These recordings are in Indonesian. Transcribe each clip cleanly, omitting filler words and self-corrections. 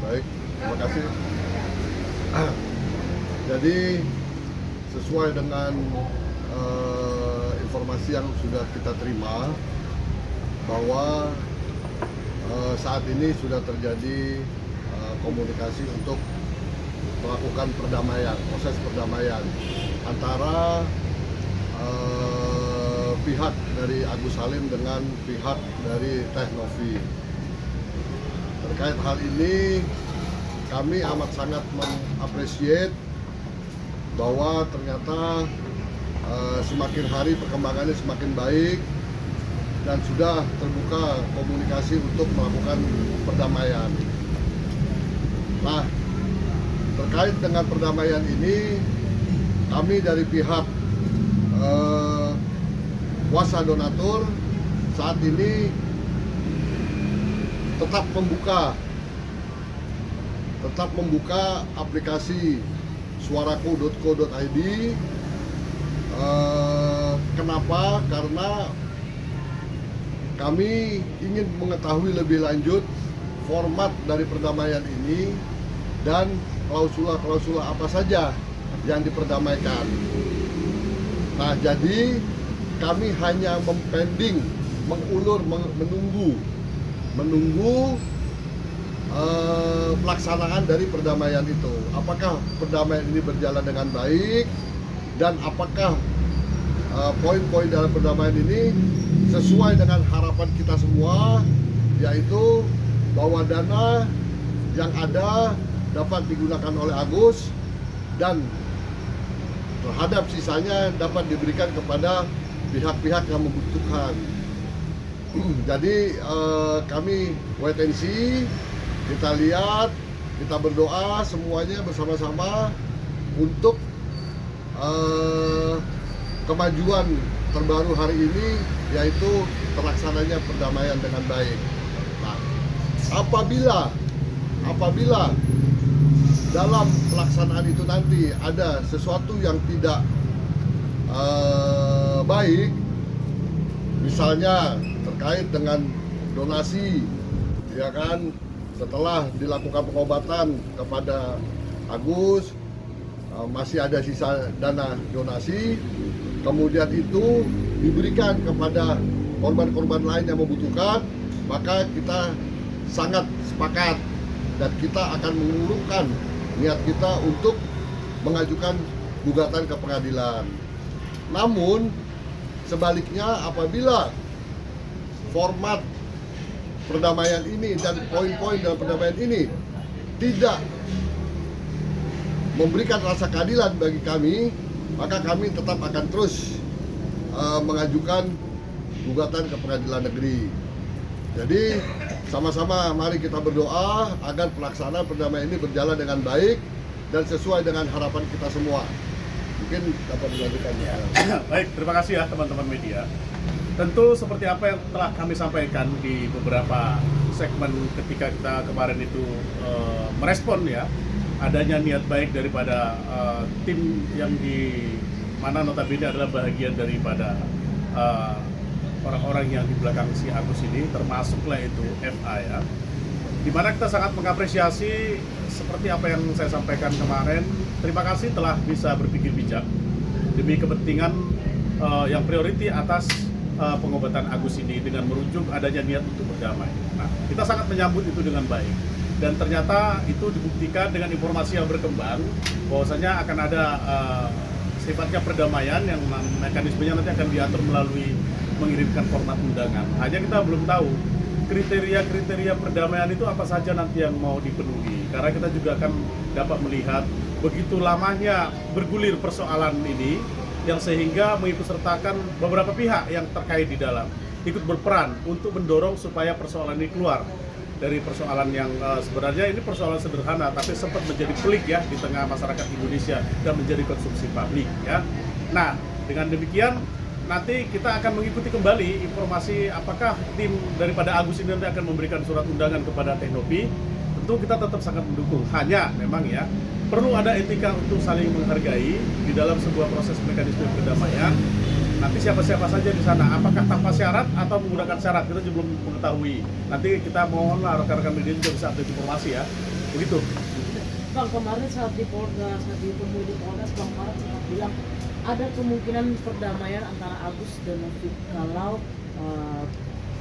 Baik, terima kasih. Jadi sesuai dengan informasi yang sudah kita terima bahwa saat ini sudah terjadi komunikasi untuk melakukan perdamaian, proses perdamaian antara pihak dari Agus Salim dengan pihak dari Teh Novi. Terkait hal ini, kami amat sangat mengapresiasi bahwa ternyata semakin hari perkembangannya semakin baik dan sudah terbuka komunikasi untuk melakukan perdamaian. Nah, terkait dengan perdamaian ini, kami dari pihak kuasa donatur saat ini tetap membuka aplikasi suaraku.co.id. Kenapa? Karena kami ingin mengetahui lebih lanjut format dari perdamaian ini dan klausula-klausula apa saja yang diperdamaikan. Nah, jadi kami hanya mempending, mengulur, menunggu pelaksanaan dari perdamaian itu. Apakah perdamaian ini berjalan dengan baik dan apakah poin-poin dalam perdamaian ini sesuai dengan harapan kita semua, yaitu bahwa dana yang ada dapat digunakan oleh Agus dan terhadap sisanya dapat diberikan kepada pihak-pihak yang membutuhkan. Jadi kami wait and see, kita lihat, kita berdoa semuanya bersama-sama untuk kemajuan terbaru hari ini, yaitu terlaksananya perdamaian dengan baik. Nah, apabila dalam pelaksanaan itu nanti ada sesuatu yang tidak baik, misalnya terkait dengan donasi, ya kan, setelah dilakukan pengobatan kepada Agus masih ada sisa dana donasi, kemudian itu diberikan kepada korban-korban lain yang membutuhkan, maka kita sangat sepakat dan kita akan mengurungkan niat kita untuk mengajukan gugatan ke pengadilan. Namun sebaliknya, apabila format perdamaian ini dan poin-poin dalam perdamaian ini tidak memberikan rasa keadilan bagi kami, maka kami tetap akan terus mengajukan gugatan ke pengadilan negeri. Jadi sama-sama mari kita berdoa agar pelaksanaan perdamaian ini berjalan dengan baik dan sesuai dengan harapan kita semua. Mungkin dapat dilanjutkan. Baik, terima kasih ya teman-teman media. Tentu seperti apa yang telah kami sampaikan di beberapa segmen ketika kita kemarin itu merespon ya adanya niat baik daripada tim yang di mana notabene adalah bahagian daripada orang-orang yang di belakang si Agus ini, termasuklah itu FA ya. Dimana kita sangat mengapresiasi seperti apa yang saya sampaikan kemarin. Terima kasih telah bisa berpikir bijak demi kepentingan yang priority atas pengobatan Agus ini dengan merujuk adanya niat untuk berdamai. Nah, kita sangat menyambut itu dengan baik. Dan ternyata itu dibuktikan dengan informasi yang berkembang bahwasanya akan ada sifatnya perdamaian yang mekanismenya nanti akan diatur melalui mengirimkan format undangan. Hanya kita belum tahu kriteria-kriteria perdamaian itu apa saja nanti yang mau dipenuhi. Karena kita juga akan dapat melihat begitu lamanya bergulir persoalan ini yang sehingga mengikutsertakan beberapa pihak yang terkait di dalam ikut berperan untuk mendorong supaya persoalan ini keluar dari persoalan yang sebenarnya ini persoalan sederhana tapi sempat menjadi pelik ya di tengah masyarakat Indonesia dan menjadi konsumsi publik ya. Nah, dengan demikian nanti kita akan mengikuti kembali informasi apakah tim daripada Agus ini nanti akan memberikan surat undangan kepada Teh Novi. Tentu kita tetap sangat mendukung. Hanya memang ya perlu ada etika untuk saling menghargai di dalam sebuah proses mekanisme perdamaian. Nanti siapa-siapa saja di sana, apakah tanpa syarat atau menggunakan syarat, kita juga belum mengetahui. Nanti kita mohonlah rekan-rekan media juga bisa update informasi ya. Begitu. Bang, kemarin saat ditemui di Polres, Bang Farad sempat bilang ada kemungkinan perdamaian antara Agus dan Novi kalau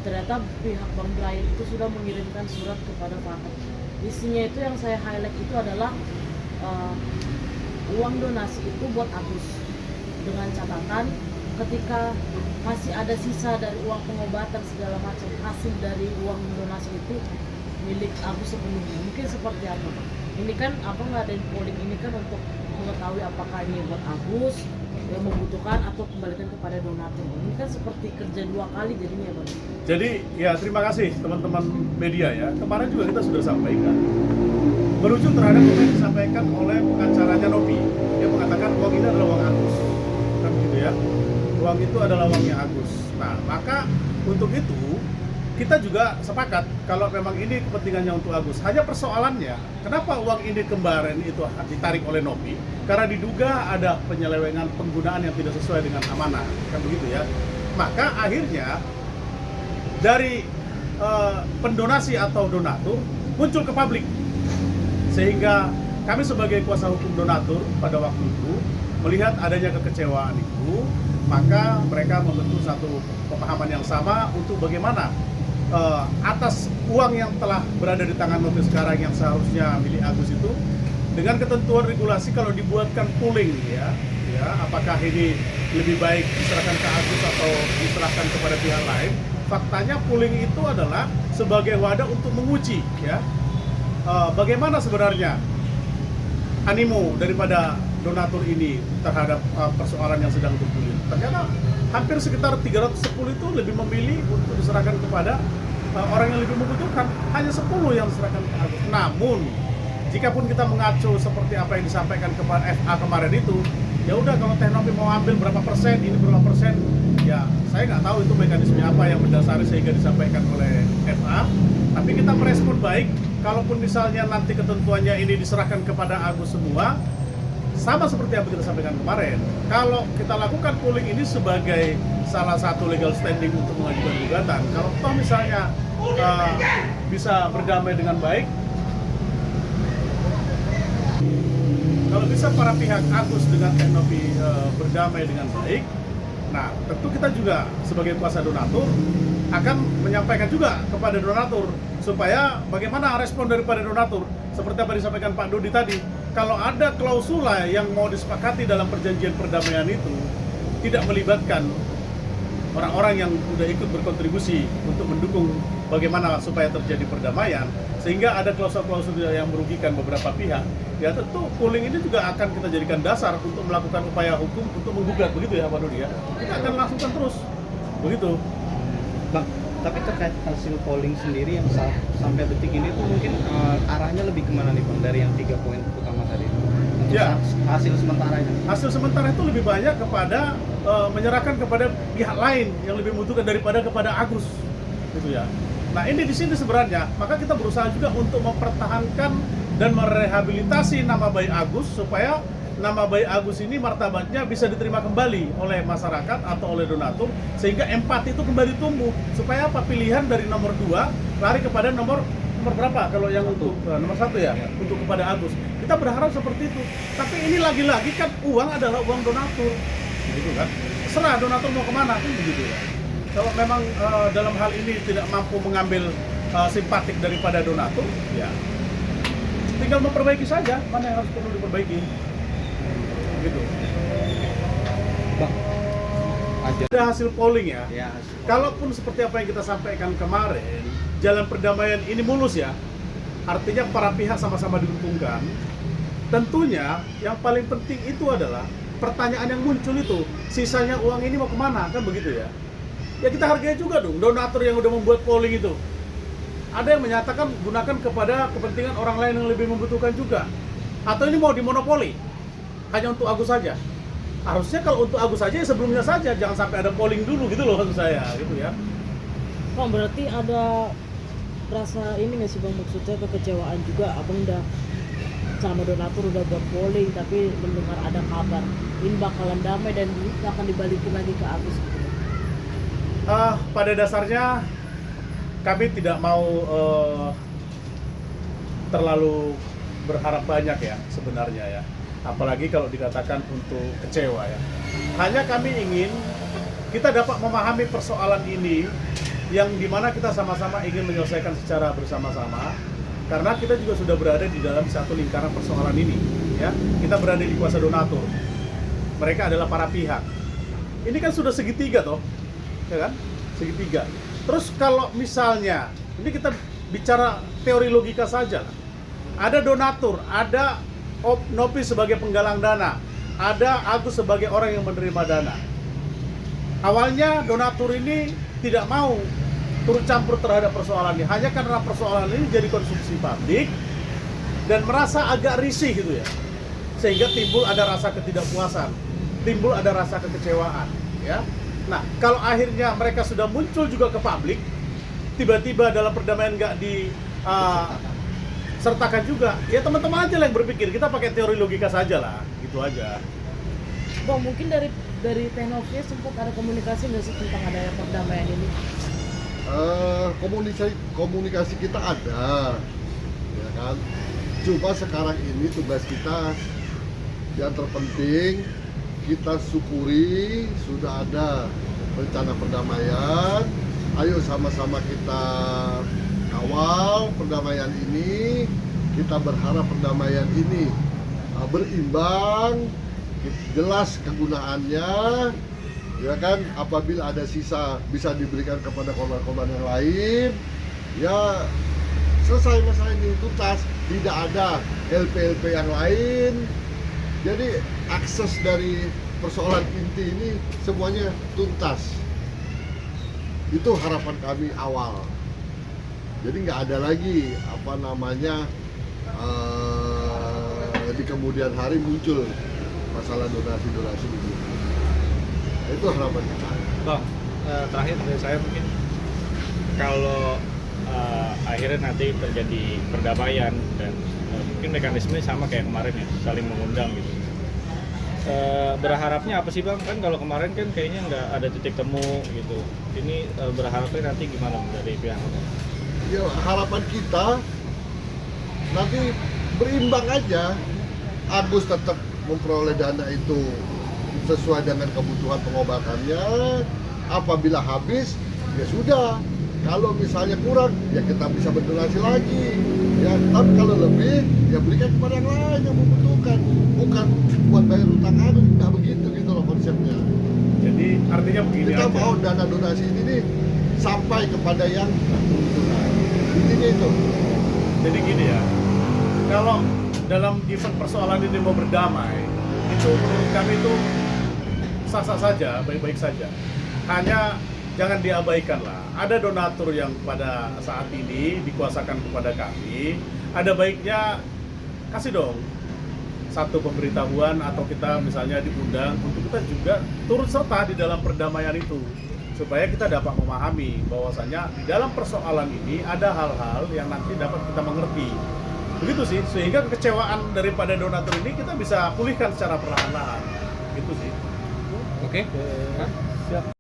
ternyata pihak Bang Brian itu sudah mengirimkan surat kepada Farad. Isinya itu yang saya highlight itu adalah uang donasi itu buat Agus, dengan catatan ketika masih ada sisa dari uang pengobatan segala macam, hasil dari uang donasi itu milik Agus sepenuhnya. Mungkin seperti apa, Bang? Ini kan apa nggak ada polling ini kan untuk mengetahui apakah ini buat Agus yang membutuhkan atau kembalikan kepada donatur. Ini kan seperti kerja dua kali jadinya, Bang. Jadi ya terima kasih teman-teman media ya. Kemarin juga kita sudah sampaikan. Merujuk terhadap apa yang disampaikan oleh pengacaranya Novi. Dia mengatakan uang ini adalah uang Agus. Kan begitu ya. Uang itu adalah uangnya Agus. Nah, maka untuk itu kita juga sepakat kalau memang ini kepentingannya untuk Agus. Hanya persoalannya, kenapa uang ini kemarin itu ditarik oleh Novi? Karena diduga ada penyelewengan penggunaan yang tidak sesuai dengan amanah, kan begitu ya. Maka akhirnya dari pendonasi atau donatur muncul ke publik, sehingga kami sebagai kuasa hukum donatur pada waktu itu melihat adanya kekecewaan itu, maka mereka membentuk satu pemahaman yang sama untuk bagaimana atas uang yang telah berada di tangan Novi sekarang yang seharusnya milik Agus itu, dengan ketentuan regulasi kalau dibuatkan pooling ya, apakah ini lebih baik diserahkan ke Agus atau diserahkan kepada pihak lain. Faktanya pooling itu adalah sebagai wadah untuk menguji ya, bagaimana sebenarnya animo daripada donatur ini terhadap persoalan yang sedang bergulir. Ternyata hampir sekitar 310 itu lebih memilih untuk diserahkan kepada orang yang lebih membutuhkan. Hanya 10 yang diserahkan ke Agus. Namun jikapun kita mengacu seperti apa yang disampaikan kepada FA kemarin itu, ya udah kalau Teknopi mau ambil berapa persen, ini berapa persen, ya saya nggak tahu itu mekanisme apa yang mendasari sehingga disampaikan oleh FA. Tapi kita merespon baik, kalaupun misalnya nanti ketentuannya ini diserahkan kepada Agus semua, sama seperti yang kita sampaikan kemarin. Kalau kita lakukan pooling ini sebagai salah satu legal standing untuk mengajukan gugatan, kalau toh misalnya bisa berdamai dengan baik, kalau bisa para pihak Agus dengan Teknopi berdamai dengan baik, nah tentu kita juga sebagai kuasa donatur akan menyampaikan juga kepada donatur supaya bagaimana respon daripada donatur. Seperti apa disampaikan Pak Dodi tadi, kalau ada klausula yang mau disepakati dalam perjanjian perdamaian itu tidak melibatkan orang-orang yang sudah ikut berkontribusi untuk mendukung bagaimana supaya terjadi perdamaian, sehingga ada klausul-klausul yang merugikan beberapa pihak, ya tentu pooling ini juga akan kita jadikan dasar untuk melakukan upaya hukum untuk menggugat, begitu ya Pak Dodi ya. Kita akan langsungkan terus, begitu. Bang, tapi terkait hasil polling sendiri yang sampai detik ini tuh mungkin arahnya lebih kemana nih Bang dari yang 3 poin utama tadi? Untuk Ya. Hasil sementaranya. Hasil sementara itu lebih banyak kepada menyerahkan kepada pihak lain yang lebih membutuhkan daripada kepada Agus, gitu ya. Nah ini di sini sebenarnya, maka kita berusaha juga untuk mempertahankan dan merehabilitasi nama baik Agus supaya nama baik Agus ini martabatnya bisa diterima kembali oleh masyarakat atau oleh donatur, sehingga empati itu kembali tumbuh supaya apa, pilihan dari nomor 2 lari kepada nomor berapa kalau yang untuk nomor 1 ya, untuk kepada Agus. Kita berharap seperti itu. Tapi ini lagi-lagi kan uang adalah uang donatur, begitu kan? Serah donatur mau kemana kan begitu ya. Kalau memang dalam hal ini tidak mampu mengambil simpatik daripada donatur, ya tinggal memperbaiki saja mana yang harus perlu diperbaiki. Gitu. Bang, Ada hasil polling ya. ya Kalaupun seperti apa yang kita sampaikan kemarin, jalan perdamaian ini mulus ya. Artinya para pihak sama-sama diuntungkan. Tentunya yang paling penting itu adalah pertanyaan yang muncul itu, sisanya uang ini mau kemana, kan begitu ya. Ya kita hargai juga dong donatur yang udah membuat polling itu. Ada yang menyatakan gunakan kepada kepentingan orang lain yang lebih membutuhkan juga. Atau ini mau dimonopoli hanya untuk Agus saja. Harusnya kalau untuk Agus saja ya sebelumnya saja, jangan sampai ada polling dulu gitu loh maksud saya, gitu ya. Bang, berarti ada rasa ini nggak sih Bang, maksudnya kekecewaan juga, Abang udah sama donatur udah buat polling tapi mendengar ada kabar ini bakalan damai dan akan dibalikin lagi ke Agus gitu. Pada dasarnya kami tidak mau terlalu berharap banyak ya sebenarnya ya. Apalagi kalau dikatakan untuk kecewa ya. Hanya kami ingin kita dapat memahami persoalan ini yang dimana kita sama-sama ingin menyelesaikan secara bersama-sama, karena kita juga sudah berada di dalam satu lingkaran persoalan ini ya. Kita berada di kuasa donatur, mereka adalah para pihak. Ini kan sudah segitiga toh, ya kan, segitiga. Terus kalau misalnya ini kita bicara teori logika saja, ada donatur, ada Nopi sebagai penggalang dana, ada Agus sebagai orang yang menerima dana. Awalnya donatur ini tidak mau turut campur terhadap persoalan ini, hanya karena persoalan ini jadi konsumsi publik dan merasa agak risih gitu ya, sehingga timbul ada rasa ketidakpuasan, timbul ada rasa kekecewaan ya. Nah, kalau akhirnya mereka sudah muncul juga ke publik, tiba-tiba dalam perdamaian nggak sertakan juga, ya teman-teman aja lah yang berpikir, kita pakai teori logika saja lah, gitu aja. Bang, mungkin dari Teknovia sempat ada komunikasi nggak sih tentang adanya perdamaian ini? Komunikasi kita ada, ya kan. Cuma sekarang ini tugas kita yang terpenting, kita syukuri sudah ada rencana perdamaian. Ayo sama-sama kita kawal perdamaian ini. Kita berharap perdamaian ini berimbang, jelas kegunaannya, ya kan. Apabila ada sisa bisa diberikan kepada korban-korban yang lain, ya selesai masalah ini, tuntas, tidak ada LP-LP yang lain. Jadi akses dari persoalan inti ini semuanya tuntas. Itu harapan kami awal. Jadi nggak ada lagi di kemudian hari muncul masalah donasi ini. Itu harapan kita. Bang, terakhir dari saya mungkin kalau akhirnya nanti terjadi perdamaian dan mungkin mekanismenya sama kayak kemarin ya, saling mengundang gitu. Berharapnya apa sih Bang? Kan kalau kemarin kan kayaknya nggak ada titik temu gitu. Ini berharapnya nanti gimana dari pihak apa? Ya, harapan kita nanti berimbang aja. Agus tetap memperoleh dana itu sesuai dengan kebutuhan pengobatannya. Apabila habis, ya sudah. Kalau misalnya kurang, ya kita bisa berdonasi lagi. Ya, tapi kalau lebih, ya berikan kepada yang lain yang membutuhkan. Bukan buat bayar utang Agus, nggak begitu gitu loh konsepnya. Jadi artinya begini Kita aja. mau dana donasi ini nih sampai kepada yang membutuhkan. Intinya itu. Jadi gini ya, kalau dalam event persoalan ini mau berdamai, itu menurut kami itu sah-sah saja, baik-baik saja. Hanya jangan diabaikan lah. Ada donatur yang pada saat ini dikuasakan kepada kami, ada baiknya kasih dong satu pemberitahuan atau kita misalnya diundang untuk kita juga turut serta di dalam perdamaian itu, supaya kita dapat memahami bahwasannya di dalam persoalan ini ada hal-hal yang nanti dapat kita mengerti. Begitu sih, sehingga kekecewaan daripada donatur ini kita bisa pulihkan secara perlahan-lahan. Gitu sih. Oke.